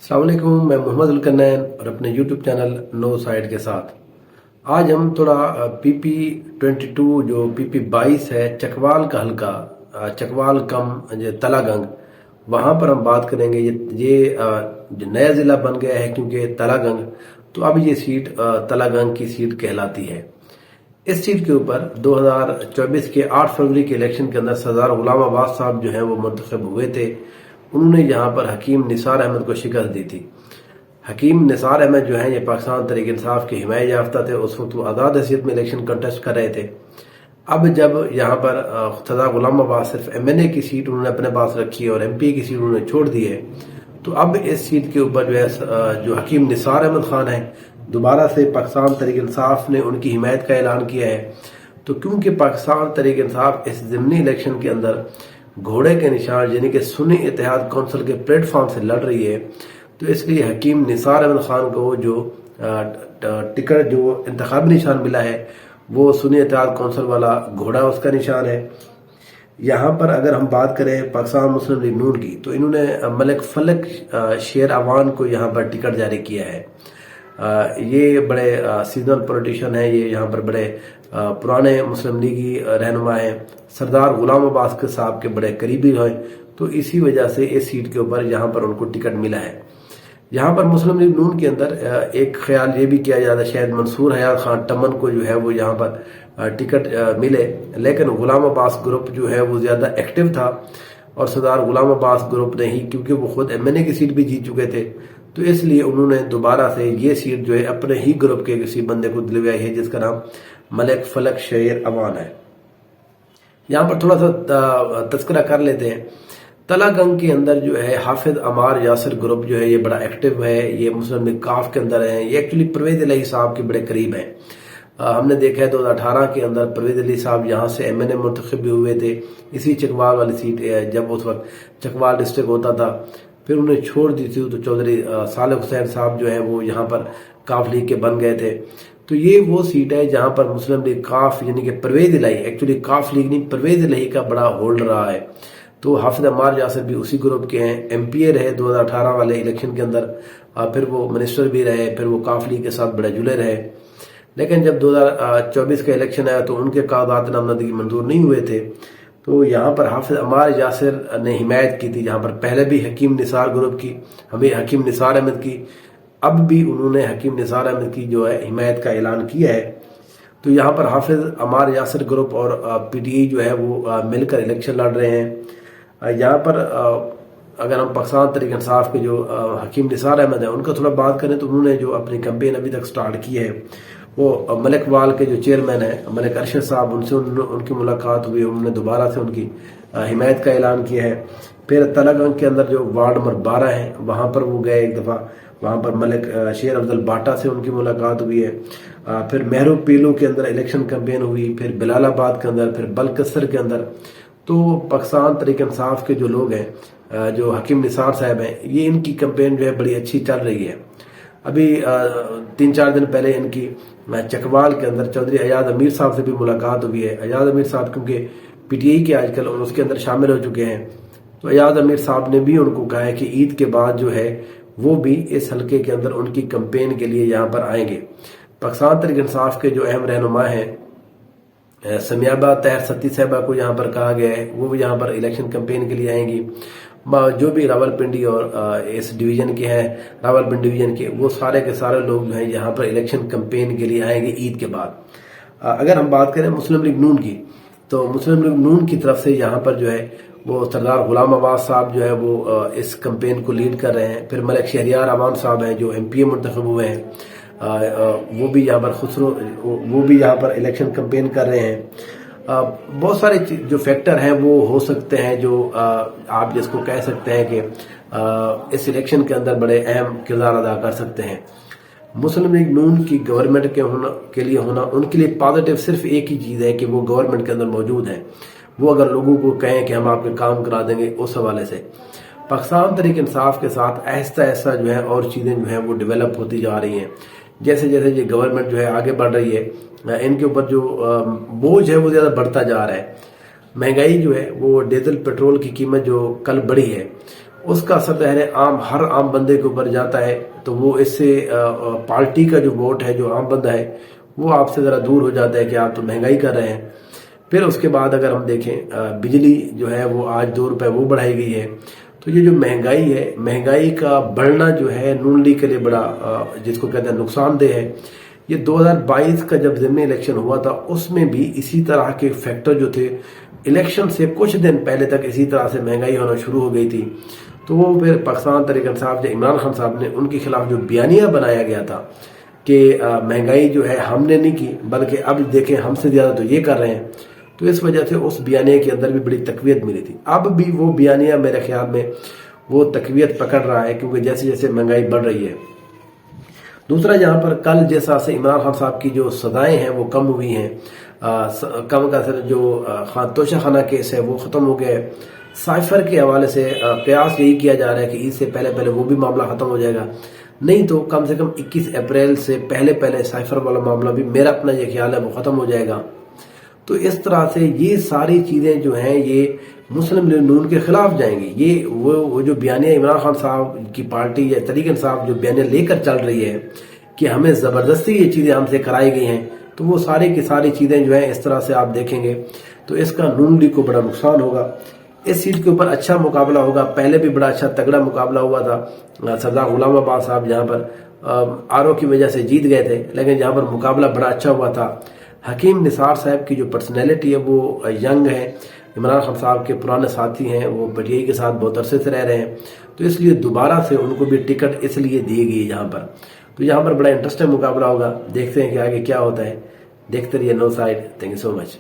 अस्सलाम वालेकुम, मैं मोहम्मद अलकन्नैन और अपने यूट्यूब चैनल नो साइड के साथ आज हम थोड़ा PP22 जो PP22 है चकवाल का हल्का चकवाल कम जो तलागंग वहाँ पर हम बात करेंगे। ये जो नया ज़िला बन गया है क्योंकि तलागंग, तो अब ये सीट तलागंग की सीट कहलाती है। इस सीट के ऊपर 2024 के 8 फरवरी के इलेक्शन के अंदर सरदार गुलाम अब्बास साहब जो हैं वो मुंतखब हुए थे। उन्होंने यहाँ पर हकीम निसार अहमद को शिकस्त दी थी। हकीम निसार अहमद जो है ये पाकिस्तान तहरीक इंसाफ के हिमायत याफ्ता थे। उस वक्त वो आज़ाद हैसियत में इलेक्शन कंटेस्ट कर रहे थे। अब जब यहाँ पर सरदार गुलाम अब्बास सिर्फ MNA की सीट उन्होंने अपने पास रखी है और MP की सीट उन्होंने छोड़ दी है, तो अब इस सीट के ऊपर जो है जो हकीम निसार अहमद खान है, दोबारा से पाकिस्तान तहरीक इंसाफ ने उनकी हिमायत का ऐलान किया है। तो क्योंकि पाकिस्तान तहरीक इंसाफ इस ज़िमनी इलेक्शन के अंदर घोड़े के निशान यानी कि सुन्नी इत्तेहाद कौंसिल के प्लेटफॉर्म से लड़ रही है, तो इसलिए हकीम निसार अहमद खान को जो टिकट जो इंतखाबी निशान मिला है वो सुन्नी इत्तेहाद कौंसिल वाला घोड़ा उसका निशान है। यहाँ पर अगर हम बात करें पाकिस्तान मुस्लिम लीग नून की, तो इन्होंने मलिक फलक शेर अवान को यहाँ पर टिकट जारी किया है। ये बड़े सीजनल पॉलिटिशियन है, ये यहाँ पर बड़े पुराने मुस्लिम लीगी रहनुमा हैं, सरदार गुलाम अब्बास के साहब के बड़े करीबी हैं, तो इसी वजह से इस सीट के ऊपर यहाँ पर उनको टिकट मिला है। यहाँ पर मुस्लिम लीग नून के अंदर एक ख्याल ये भी किया जाता है शायद मंसूर हयात खान टमन को जो है वो यहाँ पर टिकट मिले, लेकिन गुलाम अब्बास ग्रुप जो है वो ज्यादा एक्टिव था और सरदार गुलाम अब्बास ग्रुप ने ही, क्योंकि वो खुद MNA की सीट भी जीत चुके थे, तो इसलिए उन्होंने दोबारा से ये सीट जो है अपने ही ग्रुप के किसी बंदे को दिलवाई है जिसका नाम मलिक फलक शेर अवान है। यहाँ पर थोड़ा सा तस्करा कर लेते हैं। तलागंग के अंदर जो है हाफिज अमार यासिर ग्रुप जो है ये बड़ा एक्टिव है, ये मुस्लिम लीग काफ के अंदर है, ये एक्चुअली परवेज इलाही साहब के बड़े करीब हैं। हमने देखा है 2018 के अंदर परवेज अली साहब यहाँ से MNA मुंतखब भी हुए थे, इसी चकवाल वाली सीट जब उस वक्त चकवाल डिस्ट्रिक्ट होता था, फिर उन्हें छोड़ दी थी तो चौधरी सालेह हुसैन साहब जो है वो यहाँ पर काफ लीग के बन गए थे। तो ये वो सीट है जहाँ पर मुस्लिम लीग काफ यानी कि परवेज इलाही, एक्चुअली काफ लीग नहीं परवेज इलाही का बड़ा होल्ड रहा है। तो हाफिज अमार यासिर भी उसी ग्रुप के हैं, MPA रहे 2018 वाले इलेक्शन के अंदर, फिर वो मिनिस्टर भी रहे, फिर वो काफ लीग के साथ बड़े जुड़े रहे। लेकिन जब 2024 का इलेक्शन आया तो उनके कागजात नामजदगी मंजूर नहीं हुए थे, तो यहाँ पर हाफिज अमार यासिर ने हिमायत की थी, जहाँ पर पहले भी हकीम निसार ग्रुप की, हमें हकीम निसार अहमद की, अब भी उन्होंने हकीम निसार अहमद की जो है हिमायत का ऐलान किया है। तो यहाँ पर हाफिज अमार यासिर ग्रुप और PTI जो है वो मिलकर इलेक्शन लड़ रहे हैं। यहाँ पर अगर हम पाकिस्तान तहरीक इंसाफ के जो हकीम निसार अहमद है उनका थोड़ा बात करें, तो उन्होंने जो अपनी कैंपेन अभी तक स्टार्ट की है वो मलिक वाल के जो चेयरमैन है मलिक अरशद साहब, उनसे उनकी मुलाकात हुई, उन्होंने दोबारा से उनकी हिमायत का ऐलान किया है। फिर तलागंग के अंदर जो वार्ड नंबर 12 है वहाँ पर वो गए एक दफ़ा, वहाँ पर मलिक शेर अफजल बाटा से उनकी मुलाकात हुई है। फिर महरू पीलू के अंदर इलेक्शन कैंपेन हुई, फिर बिलालाबाद के अंदर, फिर बलकसर के अंदर। तो पाकिस्तान तहरीक इंसाफ के जो लोग हैं, जो हकीम निसार साहब हैं, ये इनकी कैंपेन जो है बड़ी अच्छी चल रही है। अभी 3-4 दिन पहले इनकी चकवाल के अंदर चौधरी अयाज अमीर साहब से भी मुलाकात हुई है। अयाज अमीर साहब क्योंकि PTI के आजकल उसके अंदर शामिल हो चुके हैं, तो अयाज अमीर साहब ने भी उनको कहा है कि ईद के बाद जो है वो भी इस हल्के के अंदर उनकी कैंपेन के लिए यहाँ पर आएंगे। पाकिस्तान तहरीक इंसाफ के जो अहम रहनुमा हैं समियाबा तहर सत्ती साहबा को यहाँ पर कहा गया है, वो भी यहाँ पर इलेक्शन कैंपेन के लिए आएंगी। जो भी रावलपिंडी और इस डिवीजन के हैं, रावलपिंडी डिवीजन के, वो सारे के सारे लोग जो हैं यहाँ पर इलेक्शन कैंपेन के लिए आएंगे ईद के बाद। अगर हम बात करें मुस्लिम लीग नून की, तो मुस्लिम लीग नून की तरफ से यहाँ पर जो है वो सरदार गुलाम अब्बास साहब जो है वो इस कैंपेन को लीड कर रहे हैं। फिर मलिक शहरियार अवान साहब हैं जो MPA मुंतखब हुए हैं, वो भी यहाँ पर वो भी यहाँ पर इलेक्शन कैंपेन कर रहे हैं। बहुत सारे जो फैक्टर हैं वो हो सकते हैं जो आप जिसको कह सकते हैं कि इस इलेक्शन के अंदर बड़े अहम किरदार अदा कर सकते हैं। मुस्लिम लीग नून की गवर्नमेंट के लिए होना उनके लिए पॉजिटिव सिर्फ एक ही चीज़ है कि वो गवर्नमेंट के अंदर मौजूद है। वो अगर लोगों को कहें कि हम आपके काम करा देंगे, उस हवाले से पाकिस्तान तहरीक इंसाफ के साथ ऐसा ऐसा जो है और चीज़ें जो हैं वो डेवलप होती जा रही हैं। जैसे जैसे ये गवर्नमेंट जो है आगे बढ़ रही है, इनके ऊपर जो बोझ है वो ज़्यादा बढ़ता जा रहा है। महंगाई जो है वो डीजल पेट्रोल की कीमत जो कल बढ़ी है उसका असर ज़ाहिर आम हर आम बंदे के ऊपर जाता है, तो वो इससे पार्टी का जो वोट है, जो आम बंदा है, वो आपसे ज़रा दूर हो जाता है कि आप तो महंगाई कर रहे हैं। फिर उसके बाद अगर हम देखें बिजली जो है वो आज 2 रुपए वो बढ़ाई गई है। तो ये जो महंगाई है, महंगाई का बढ़ना जो है नून लीग के लिए बड़ा जिसको कहते हैं नुकसानदेह है। ये 2022 का जब ज़िमनी इलेक्शन हुआ था उसमें भी इसी तरह के फैक्टर जो थे, इलेक्शन से कुछ दिन पहले तक इसी तरह से महंगाई होना शुरू हो गई थी। तो वो फिर पाकिस्तान तहरीक इंसाफ जो इमरान खान साहब ने उनके खिलाफ जो बयानिया बनाया गया था कि महंगाई जो है हमने नहीं की बल्कि अब देखें हमसे ज़्यादा तो ये कर रहे हैं, तो इस वजह से उस बयानिया के अंदर भी बड़ी तकवीत मिली थी। अब भी वो बयानिया मेरे ख्याल में वो तकवीत पकड़ रहा है, क्योंकि जैसे जैसे महंगाई बढ़ रही है। दूसरा, यहाँ पर कल जैसा से इमरान खान साहब की जो सजाएं हैं वो कम हुई हैं, कम का सर जो तोशा खाना केस है वो ख़त्म हो गया है। साइफर के हवाले से प्रयास यही किया जा रहा है कि ईद से पहले पहले वो भी मामला ख़त्म हो जाएगा, नहीं तो कम से कम 21 अप्रैल से पहले पहले साइफर वाला मामला भी मेरा अपना ये ख्याल है वो ख़त्म हो जाएगा। तो इस तरह से ये सारी चीज़ें जो हैं ये मुस्लिम लीग नून के खिलाफ जाएंगी। ये वो जो बयानिया इमरान खान साहब की पार्टी या तहरीक इंसाफ जो बयानिया लेकर चल रही है कि हमें ज़बरदस्ती ये चीज़ें हमसे कराई गई हैं, तो वो सारी की सारी चीज़ें जो हैं इस तरह से आप देखेंगे तो इसका नून लीग को बड़ा नुकसान होगा। इस सीट के ऊपर अच्छा मुकाबला होगा। पहले भी बड़ा अच्छा तगड़ा मुकाबला हुआ था, सरदार गुलाम अब्बास साहब जहाँ पर आरओ की वजह से जीत गए थे, लेकिन जहाँ पर मुकाबला बड़ा अच्छा हुआ था। हकीम निसार साहब की जो पर्सनैलिटी है वो यंग है, इमरान खान साहब के पुराने साथी हैं, वो पीटीआई के साथ बहुत अरसे से रह रहे हैं, तो इसलिए दोबारा से उनको भी टिकट इसलिए दी गई है यहाँ पर। तो यहाँ पर बड़ा इंटरेस्टिंग मुकाबला होगा, देखते हैं कि आगे क्या होता है। देखते रहिए no side. Thank you so much.